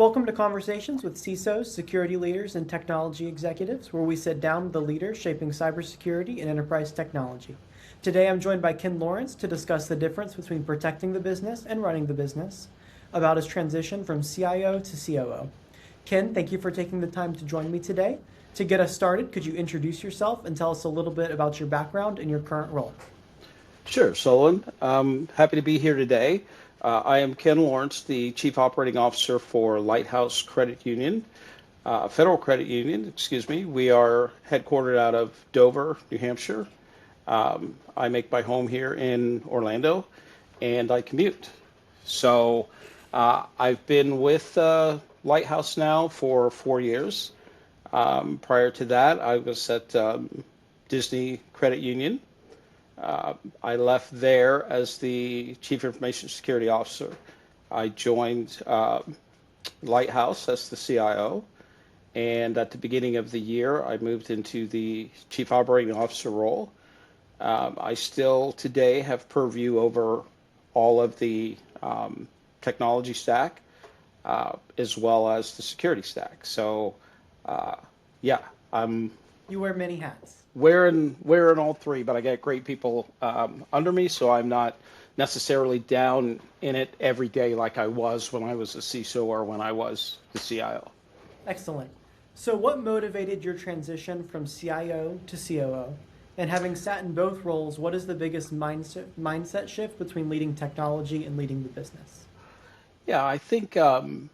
Welcome to Conversations with CISOs, security leaders, and technology executives, where we sit down with the leaders shaping cybersecurity and enterprise technology. Today, I'm joined by Ken Lawrence to discuss the difference between protecting the business and running the business, about his transition from CIO to COO. Ken, thank you for taking the time to join me today. To get us started, could you introduce yourself and tell us a little bit about your background and your current role? Sure, Sullivan. Happy to be here today. I am Ken Lawrence, the Chief Operating Officer for Lighthouse Credit Union, Federal Credit Union, excuse me. We are headquartered out of Dover, New Hampshire. I make my home here in Orlando, and I commute. So I've been with Lighthouse now for 4 years. Prior to that, I was at Disney Credit Union. I left there as the Chief Information Security Officer. I joined Lighthouse as the CIO, and at the beginning of the year, I moved into the Chief Operating Officer role. I still today have purview over all of the technology stack, as well as the security stack. So, yeah, I'm You wear many hats. wearing all three, but I got great people under me, so I'm not necessarily down in it every day like I was when I was a CISO or when I was the CIO. Excellent. So, what motivated your transition from CIO to COO? And having sat in both roles, what is the biggest mindset shift between leading technology and leading the business? Yeah, I think it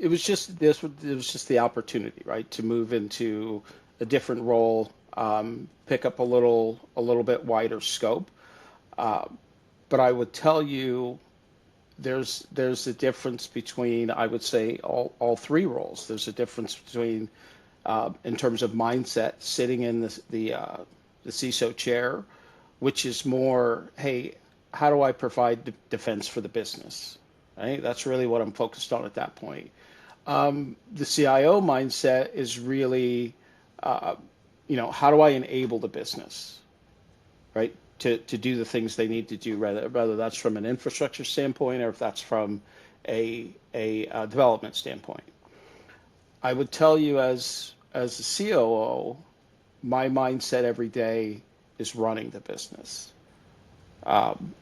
was just the opportunity, right, to move into a different role, pick up a little bit wider scope. Uh, but I would tell you there's a difference between, I would say, all three roles. There's a difference between in terms of mindset, sitting in the CISO chair, which is more, hey, how do I provide defense for the business? Right? That's really what I'm focused on at that point. The CIO mindset is really, uh, how do I enable the business, right, to do the things they need to do, whether that's from an infrastructure standpoint or if that's from a development standpoint. I would tell you as a COO, my mindset every day is running the business. Um,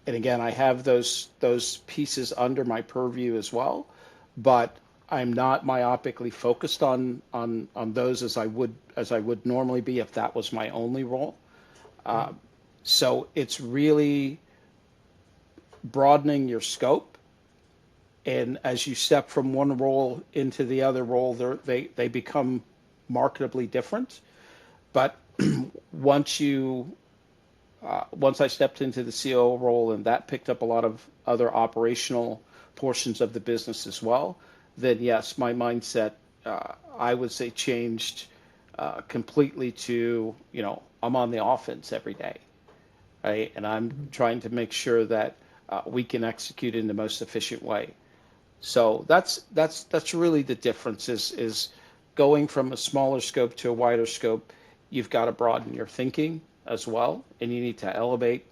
and again, I have those pieces under my purview as well, but I'm not myopically focused on those as I would normally be if that was my only role. Uh, so it's really broadening your scope, and as you step from one role into the other role, they become marketably different. But once you once I stepped into the COO role and that picked up a lot of other operational portions of the business as well, then yes, my mindset, I would say, changed completely to, I'm on the offense every day, right? And I'm trying to make sure that we can execute in the most efficient way. So that's really the difference is going from a smaller scope to a wider scope. You've got to broaden your thinking as well, and you need to elevate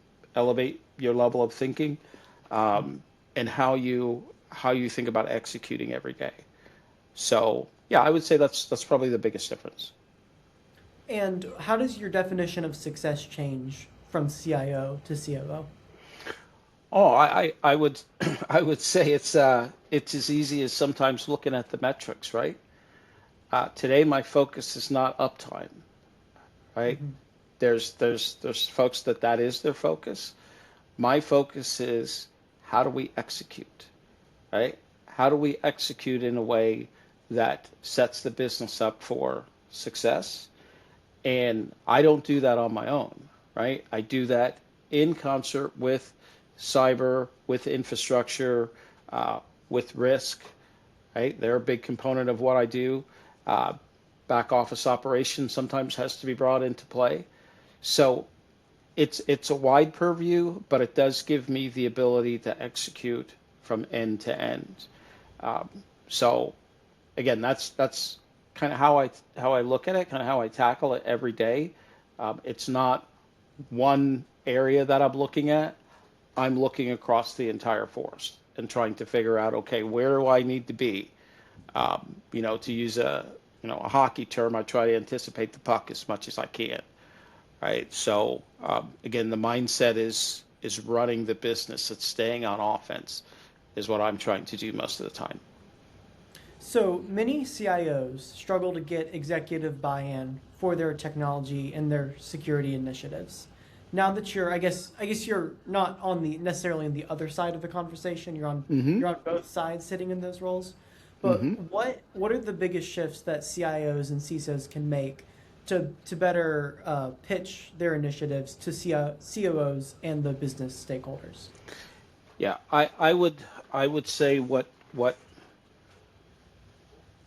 your level of thinking, and how you think about executing every day. So yeah, I would say that's probably the biggest difference. And how does your definition of success change from CIO to COO? Oh, I would I would say it's as easy as sometimes looking at the metrics, right? Today my focus is not uptime, right? Mhm. There's folks that is their focus. My focus is how do we execute, right? How do we execute in a way that sets the business up for success? And I don't do that on my own, right? I do that in concert with cyber, with infrastructure, with risk, right? They're a big component of what I do. Uh, Back office operations sometimes has to be brought into play. So it's a wide purview, but it does give me the ability to execute from end to end. Um, so again, that's kind of how I look at it, kind of how I tackle it every day. It's not one area that I'm looking at. I'm looking across the entire forest and trying to figure out, okay, where do I need to be? To use a hockey term, I try to anticipate the puck as much as I can, right? So again, the mindset is running the business. It's staying on offense is what I'm trying to do most of the time. So many CIOs struggle to get executive buy-in for their technology and their security initiatives. Now that I guess you're not on the necessarily on the other side of the conversation. Mm-hmm. You're on both sides sitting in those roles. But Mm-hmm. what are the biggest shifts that CIOs and CISOs can make to better pitch their initiatives to COOs and the business stakeholders? Yeah, I would say what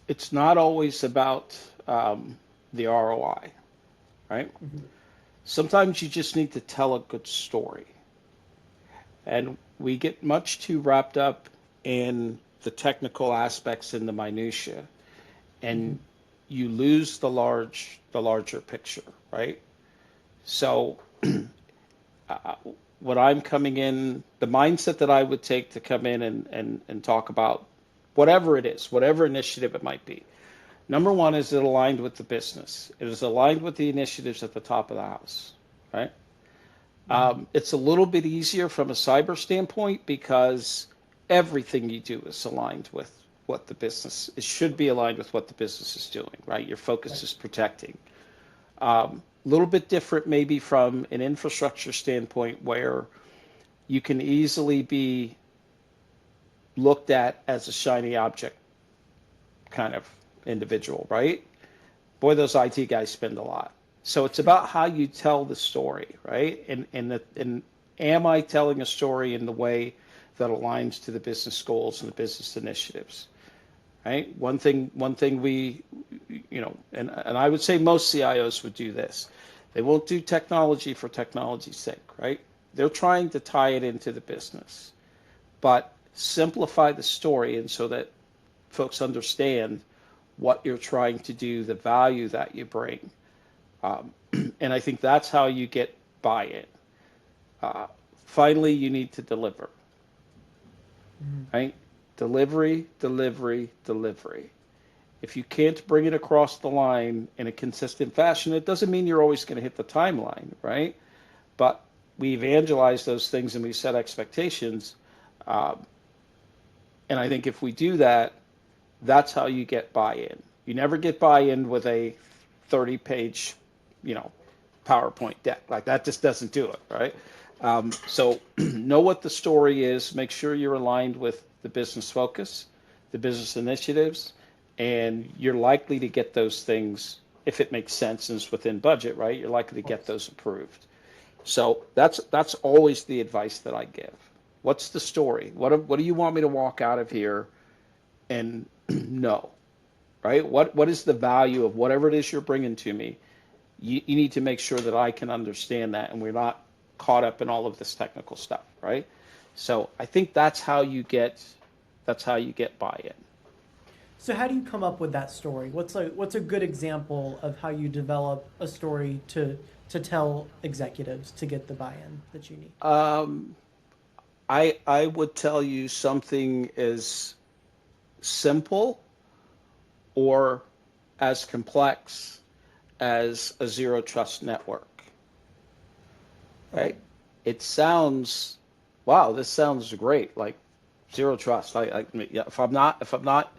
it's not always about the ROI, right? Hmm. Sometimes you just need to tell a good story. And we get much too wrapped up in the technical aspects in the minutia, Hmm. and you lose the larger picture, right? So uh, what I'm coming in, the mindset that I would take to come in and talk about whatever it is, whatever initiative it might be. Number one, is it aligned with the business? It is aligned with the initiatives at the top of the house, right? Hmm. It's a little bit easier from a cyber standpoint because everything you do is aligned with what the business, it should be aligned with what the business is doing, right? Your focus Right. is protecting. A little bit different maybe from an infrastructure standpoint where you can easily be looked at as a shiny object kind of individual, right? Boy, those IT guys spend a lot. So it's about how you tell the story, right? And am I telling a story in the way that aligns to the business goals and the business initiatives, right? One thing and I would say most CIOs would do this. They won't do technology for technology's sake, right? They're trying to tie it into the business, but simplify the story and so that folks understand what you're trying to do, the value that you bring. Um, and I think that's how you get buy-in. Uh, Finally, you need to deliver, Hmm. right? Delivery, delivery, delivery. If you can't bring it across the line in a consistent fashion, it doesn't mean you're always going to hit the timeline, right? But we evangelize those things and we set expectations. Um, and I think if we do that, that's how you get buy-in. You never get buy-in with a 30-page, you know, PowerPoint deck. Like that just doesn't do it, right? So know what the story is. Make sure you're aligned with the business focus, the business initiatives, and you're likely to get those things if it makes sense and it's within budget, right? You're likely to Of get course. those approved. So that's always the advice that I give. What's the story? What do you want me to walk out of here and know? Right? What is the value of whatever it is you're bringing to me? You need to make sure that I can understand that, and we're not caught up in all of this technical stuff, right? So I think that's how you get buy-in. So how do you come up with that story? What's a good example of how you develop a story to tell executives to get the buy-in that you need? Um, I would tell you something as simple or as complex as a zero trust network, Okay. right? It sounds, wow, this sounds great. Like zero trust. Yeah, if I'm not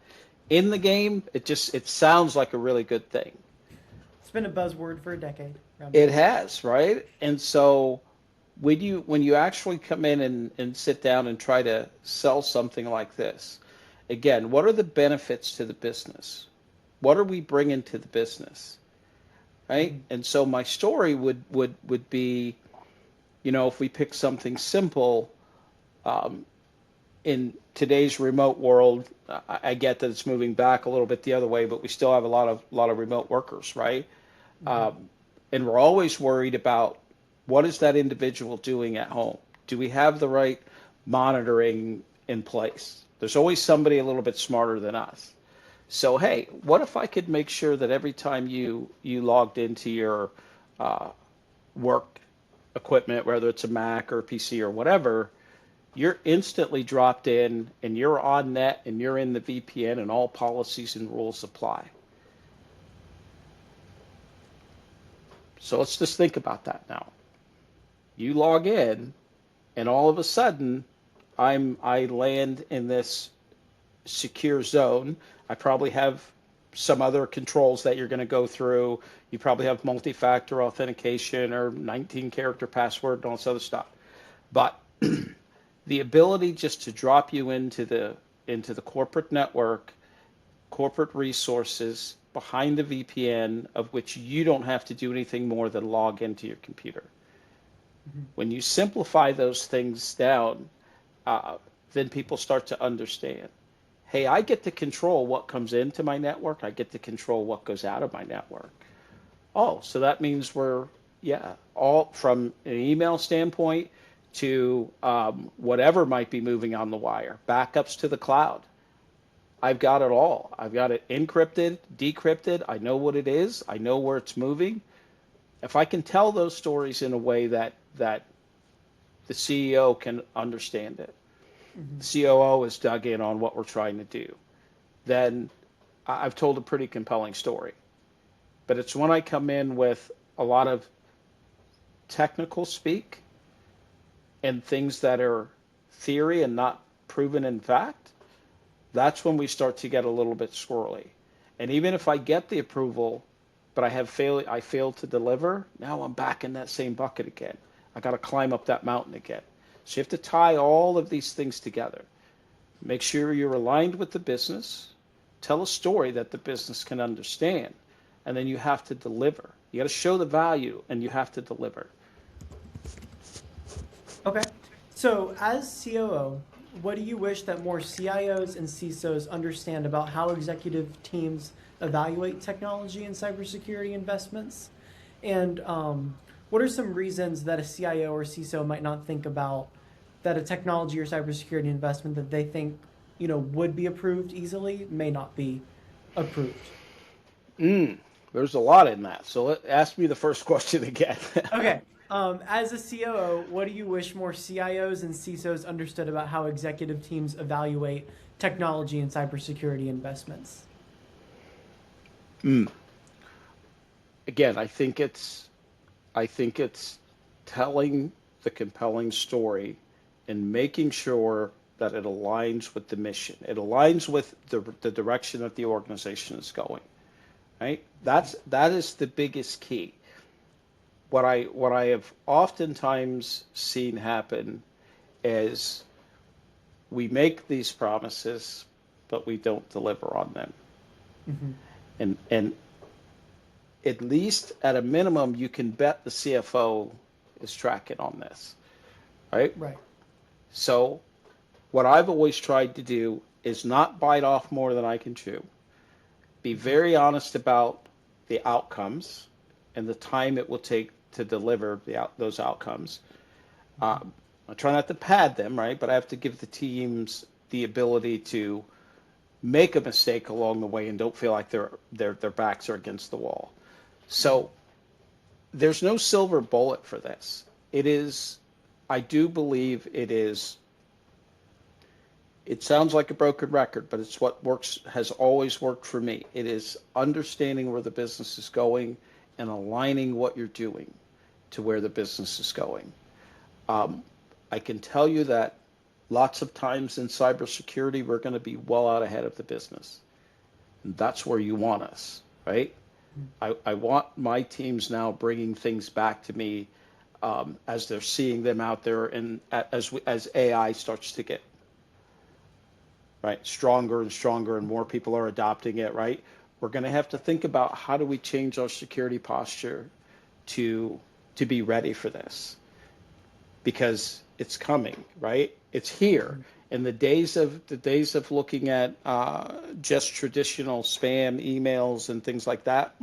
in the game, it sounds like a really good thing. It's been a buzzword for a decade around It here. has, right? And so when you actually come in and sit down and try to sell something like this, again, what are the benefits to the business? What are we bringing to the business, right? Hmm. And so my story would be, if we pick something simple, um, in today's remote world, I get that it's moving back a little bit the other way, but we still have a lot of remote workers, right? Hmm. Um, and we're always worried about what is that individual doing at home? Do we have the right monitoring in place? There's always somebody a little bit smarter than us. So hey, what if I could make sure that every time you logged into your uh, work equipment, whether it's a Mac or a PC or whatever, you're instantly dropped in and you're on net and you're in the VPN and all policies and rules apply. So let's just think about that now. You log in and all of a sudden I land in this secure zone. I probably have some other controls that you're going to go through. You probably have multi-factor authentication or 19-character password and all this other stuff. But the ability just to drop you into the corporate network, corporate resources behind the VPN, of which you don't have to do anything more than log into your computer. Mm-hmm. When you simplify those things down, then people start to understand. Hey, I get to control what comes into my network. I get to control what goes out of my network. Oh, so that means all from an email standpoint to whatever might be moving on the wire, backups to the cloud. I've got it all. I've got it encrypted, decrypted. I know what it is. I know where it's moving. If I can tell those stories in a way that the CEO can understand it, mm-hmm. the COO is dug in on what we're trying to do, then I've told a pretty compelling story. But it's when I come in with a lot of technical speak and things that are theory and not proven in fact, that's when we start to get a little bit squirrely. And even if I get the approval, but I failed to deliver, now I'm back in that same bucket again. I got to climb up that mountain again. So you have to tie all of these things together. Make sure you're aligned with the business. Tell a story that the business can understand. And then you have to deliver. You got to show the value, and you have to deliver. Okay. So as COO, what do you wish that more CIOs and CISOs understand about how executive teams evaluate technology and cybersecurity investments? And what are some reasons that a CIO or CISO might not think about that a technology or cybersecurity investment that they think, would be approved easily may not be approved? There's a lot in that. So ask me the first question again. Okay. As a COO, what do you wish more CIOs and CISOs understood about how executive teams evaluate technology and cybersecurity investments? Again, I think it's telling the compelling story and making sure that it aligns with the mission. It aligns with the direction that the organization is going. Right? That is the biggest key. What I have oftentimes seen happen is we make these promises, but we don't deliver on them. Mm-hmm. And at least at a minimum, you can bet the CFO is tracking on this, right? Right. So what I've always tried to do is not bite off more than I can chew. Be very honest about the outcomes and the time it will take to deliver those outcomes. I try not to pad them, right? But I have to give the teams the ability to make a mistake along the way and don't feel like their backs are against the wall. So there's no silver bullet for this. I do believe it sounds like a broken record, but it's what has always worked for me. It is understanding where the business is going and aligning what you're doing to where the business is going. I can tell you that lots of times in cybersecurity, we're going to be well out ahead of the business. And that's where you want us, right? I want my teams now bringing things back to me as they're seeing them out there, and as AI starts to get stronger and stronger, and more people are adopting it. Right, we're going to have to think about how do we change our security posture to be ready for this, because it's coming. Right, it's here. And the days of looking at just traditional spam emails and things like that,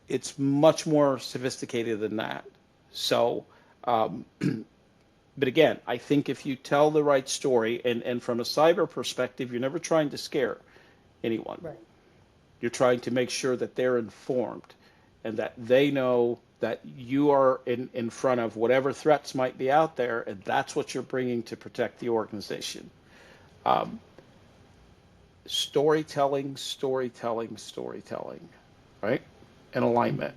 it's much more sophisticated than that. So, but again, I think if you tell the right story, and from a cyber perspective, you're never trying to scare anyone. Right. You're trying to make sure that they're informed and that they know that you are in front of whatever threats might be out there, and that's what you're bringing to protect the organization. Um, storytelling, storytelling, storytelling, right? And alignment.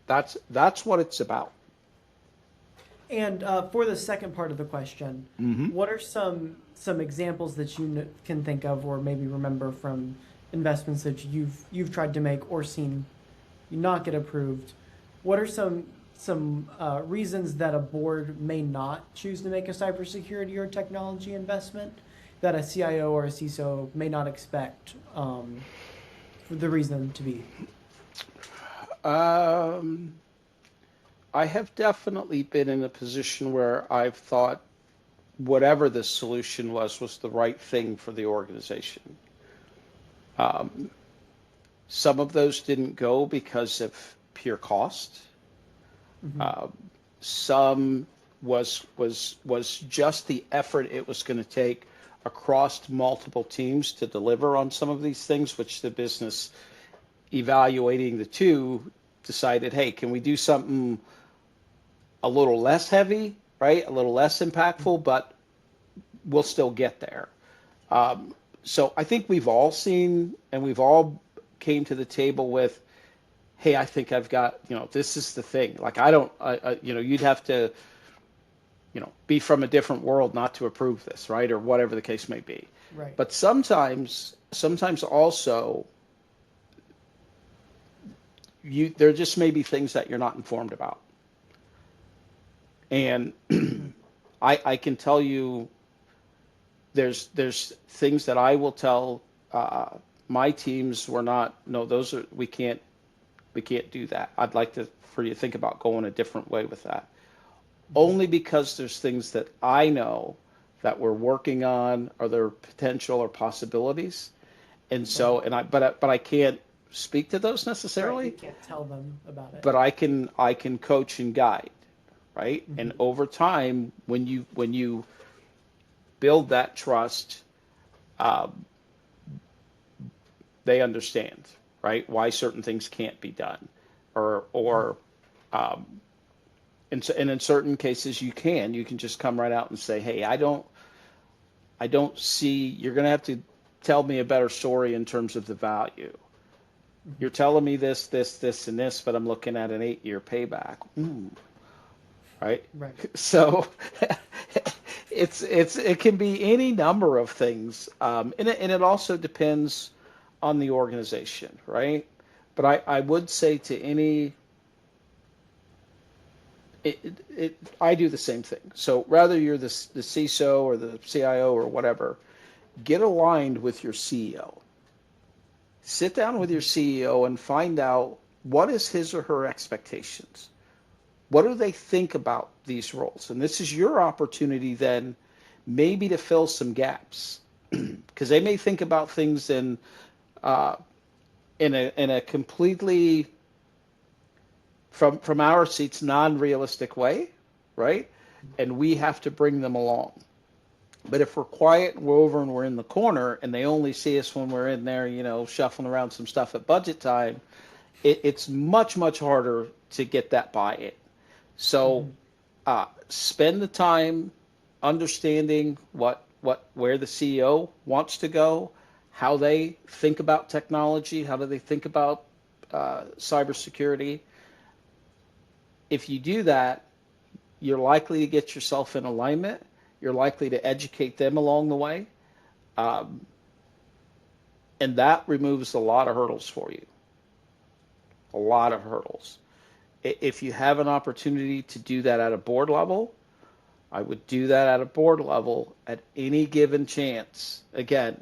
That's what it's about. And for the second part of the question, Mm-hmm. what are some examples that you can think of, or maybe remember from investments that you've tried to make or seen not get approved? What are some reasons that a board may not choose to make a cybersecurity or technology investment that a CIO or a CISO may not expect for the reason to be? Um, I have definitely been in a position where I've thought whatever the solution was the right thing for the organization. Um, some of those didn't go because of pure cost. Hmm. Um, some was just the effort it was going to take across multiple teams to deliver on some of these things, which the business evaluating the two decided, hey, can we do something a little less heavy, right? A little less impactful, but we'll still get there. So I think we've all seen and we've all came to the table with, hey, I think I've got, this is the thing. Like you'd have to, be from a different world not to approve this, right? Or whatever the case may be. Right. But sometimes also, there just may be things that you're not informed about. And I can tell you, there's things that I will tell my teams, we can't do that. I'd like for you to think about going a different way with that. Only because there's things that I know that we're working on, or there potential or possibilities, and so but I can't speak to those Right. necessarily. You can't tell them about it. But I can coach and guide, right? Mm-hmm. And over time, when you build that trust, um, they understand, right? Why certain things can't be done, or um, and in certain cases you can just come right out and say, hey, I don't see, you're going to have to tell me a better story in terms of the value. You're telling me this, and this, but I'm looking at an 8-year payback. Right? Right. So it can be any number of things, and it also depends on the organization, right? But I would say to any, I do the same thing. So rather you're the CISO or the CIO or whatever, get aligned with your CEO. Sit down with your CEO and find out what is his or her expectations. What do they think about these roles? And this is your opportunity then maybe to fill some gaps, because they may think about things uh, in a completely from our seats non-realistic way, right? And we have to bring them along. But if we're quiet and we're over and we're in the corner and they only see us when we're in there, shuffling around some stuff at budget time, it's much, much harder to get that buy-in. So spend the time understanding where the CEO wants to go, how they think about technology, how do they think about cybersecurity. If you do that, you're likely to get yourself in alignment. You're likely to educate them along the way. And that removes a lot of hurdles for you. A lot of hurdles. If you have an opportunity to do that at a board level, I would do that at a board level at any given chance. Again,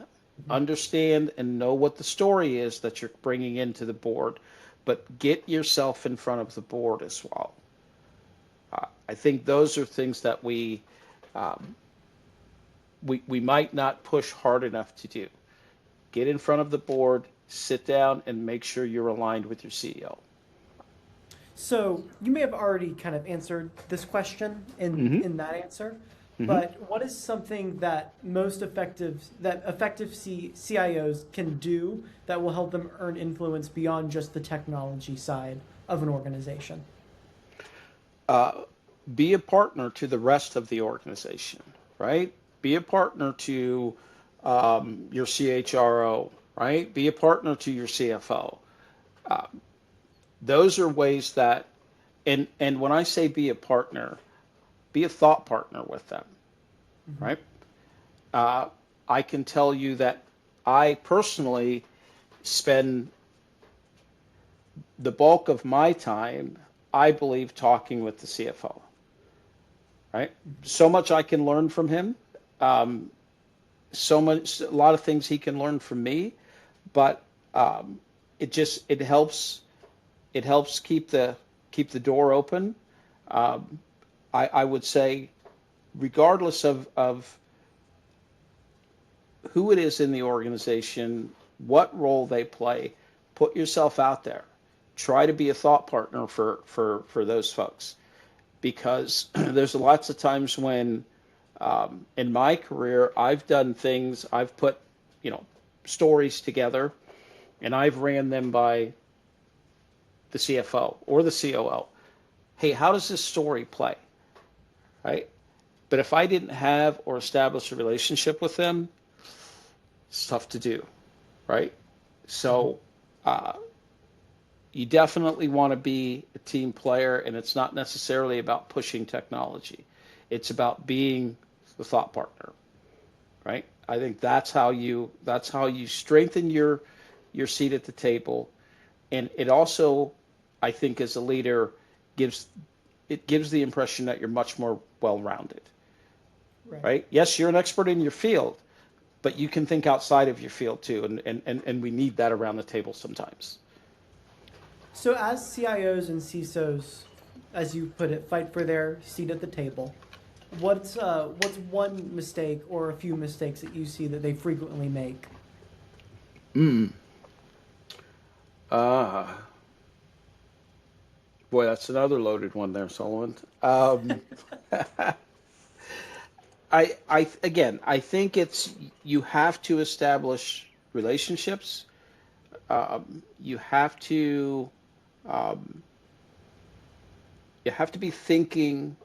understand and know what the story is that you're bringing into the board, but get yourself in front of the board as well. I think those are things that we might not push hard enough to do. Get in front of the board, sit down, and make sure you're aligned with your CEO. So you may have already kind of answered this question in that answer, but what is something that effective CIOs can do that will help them earn influence beyond just the technology side of an organization? be a partner to the rest of the organization, right? Be a partner to your CHRO, right? Be a partner to your CFO. Uh, those are ways that, and when I say be a partner, be a thought partner with them, Mm-hmm. right? Uh, I can tell you that I personally spend the bulk of my time, I believe, talking with the CFO, right? So much I can learn from him. Um, a lot of things he can learn from me, but um, it helps keep the door open. Um, I would say, regardless of who it is in the organization, what role they play, put yourself out there. Try to be a thought partner for those folks, because there's lots of times when in my career I've done things, I've put stories together, and I've ran them by the CFO or the COO. Hey, how does this story play? Right? But if I didn't have or establish a relationship with them, it's tough to do, right? So uh, you definitely want to be a team player, and it's not necessarily about pushing technology. It's about being the thought partner, right? I think that's how you strengthen your seat at the table, and it also, I think, as a leader, gives gives the impression that you're much more well-rounded, Right. right? Yes, you're an expert in your field, but you can think outside of your field too, and we need that around the table sometimes. So, as CIOs and CISOs, as you put it, fight for their seat at the table, what's one mistake or a few mistakes that you see that they frequently make? Mm. Uh, Boy, that's another loaded one there, Sullivan. I think you have to establish relationships. You have to um, you have to be thinking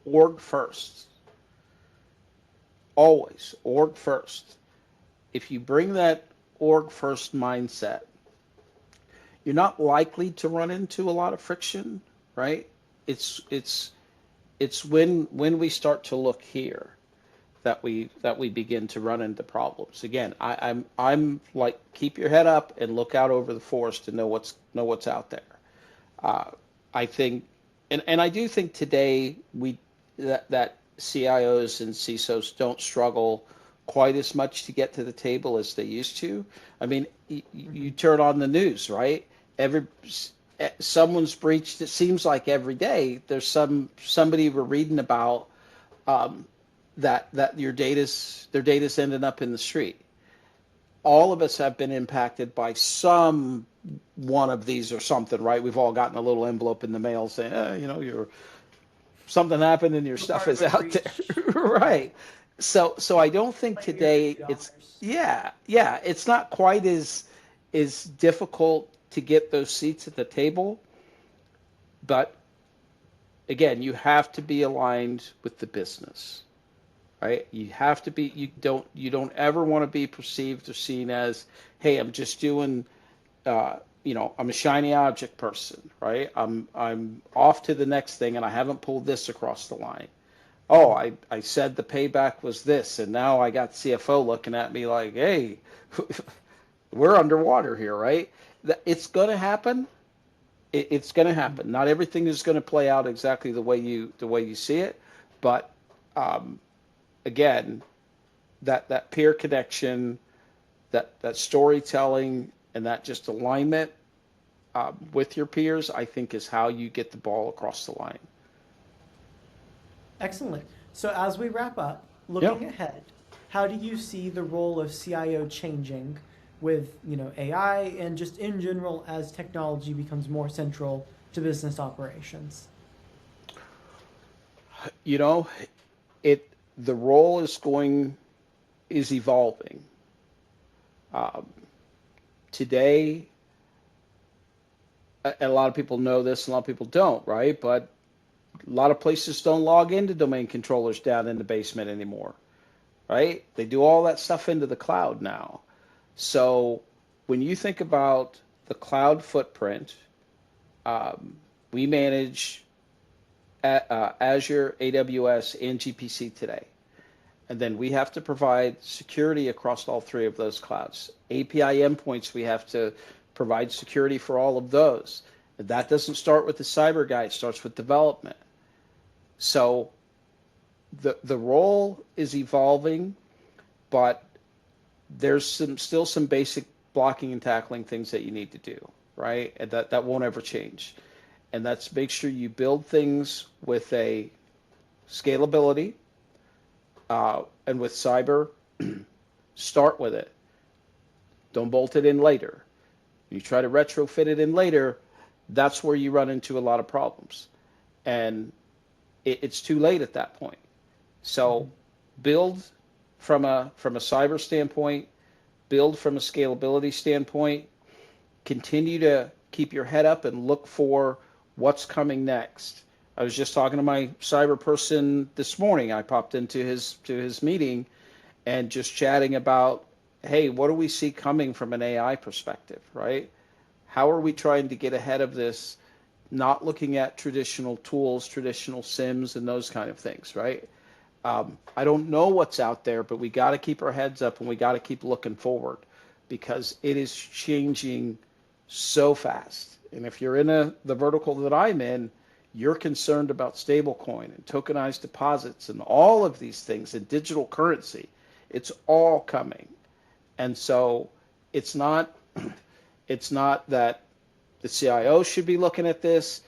org first, always org first. If you bring that org first mindset, you're not likely to run into a lot of friction, right? It's it's it's when we start to look here that we begin to run into problems. Again, I'm like, keep your head up and look out over the forest and know what's out there. Uh, I think, and I do think today that CIOs and CISOs don't struggle quite as much to get to the table as they used to. I mean, you turn on the news, right? Every Someone's breached. It seems like every day there's somebody we're reading about, um, that their data's ending up in the street. All of us have been impacted by some one of these or something, right? We've all gotten a little envelope in the mail saying, your something happened and your We're stuff part is of a out there, breach. Right. right? So I don't think Claim your today it's $50. yeah, it's not quite as difficult to get those seats at the table, but again, you have to be aligned with the business, right? You have to be. You don't ever want to be perceived or seen as, hey, I'm just doing, I'm a shiny object person, right? I'm off to the next thing, and I haven't pulled this across the line. Oh, I said the payback was this, and now I got CFO looking at me like, hey, we're underwater here, right? It's going to happen. It's going to happen. Not everything is going to play out exactly the way you see it, but um, again, that peer connection, that storytelling, and that just alignment with your peers, I think, is how you get the ball across the line. Excellent. So as we wrap up, Yeah. looking ahead, how do you see the role of CIO changing with, AI and just in general as technology becomes more central to business operations? You know, it the role is evolving. Um, Today, a lot of people know this, a lot of people don't, right? But A lot of places don't log into domain controllers down in the basement anymore, right? They do all that stuff into the cloud now. So when you think about the cloud footprint, we manage Azure, AWS, and GPC today. And then we have to provide security across all three of those clouds. API endpoints, we have to provide security for all of those. And that doesn't start with the cyber guy, it starts with development. So the role is evolving, but there's still some basic blocking and tackling things that you need to do, right? And that won't ever change. And that's make sure you build things with a scalability, and with cyber, start with it. Don't bolt it in later. You try to retrofit it in later, that's where you run into a lot of problems. And it's too late at that point. So build from a cyber standpoint, build from a scalability standpoint, continue to keep your head up and look for what's coming next. I was just talking to my cyber person this morning. I popped into his meeting and just chatting about, hey, what do we see coming from an AI perspective, right? How are we trying to get ahead of this, not looking at traditional tools, traditional SIMs, and those kind of things, right? I don't know what's out there, but we got to keep our heads up and we got to keep looking forward because it is changing so fast. And if you're in the vertical that I'm in, you're concerned about stablecoin and tokenized deposits and all of these things and digital currency. It's all coming. And so it's not that the CIO should be looking at this,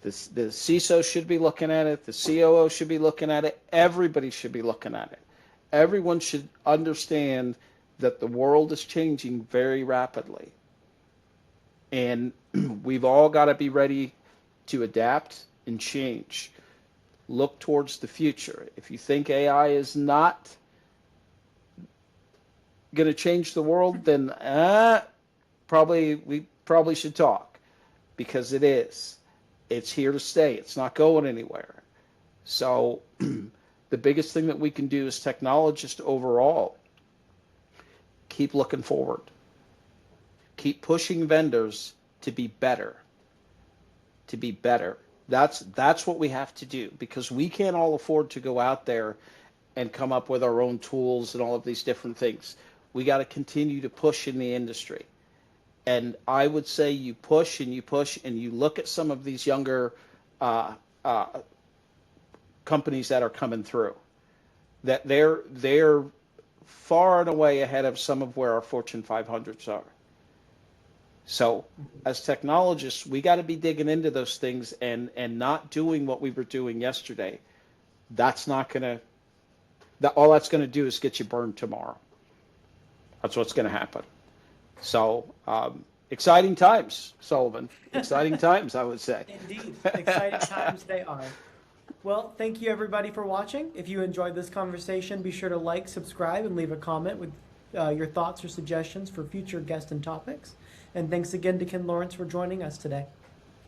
the CISO should be looking at it, the COO should be looking at it, everybody should be looking at it. Everyone should understand that the world is changing very rapidly. And we've all got to be ready to adapt and change. Look towards the future. If you think AI is not going to change the world, then we probably should talk because it is. It's here to stay. It's not going anywhere. So the biggest thing that we can do as technologists overall, keep looking forward. Keep pushing vendors to be better. To be better. That's what we have to do because we can't all afford to go out there and come up with our own tools and all of these different things. We got to continue to push in the industry. And I would say you push and you look at some of these younger companies that are coming through, that they're far and away ahead of some of where our Fortune 500s are. So as technologists, we got to be digging into those things and not doing what we were doing yesterday. That's not going to, all that's going to do is get you burned tomorrow. That's what's going to happen. So exciting times, Sullivan. Exciting times, I would say. Indeed, exciting times they are. Well, thank you everybody for watching. If you enjoyed this conversation, be sure to like, subscribe, and leave a comment with your thoughts or suggestions for future guests and topics. And thanks again to Ken Lawrence for joining us today.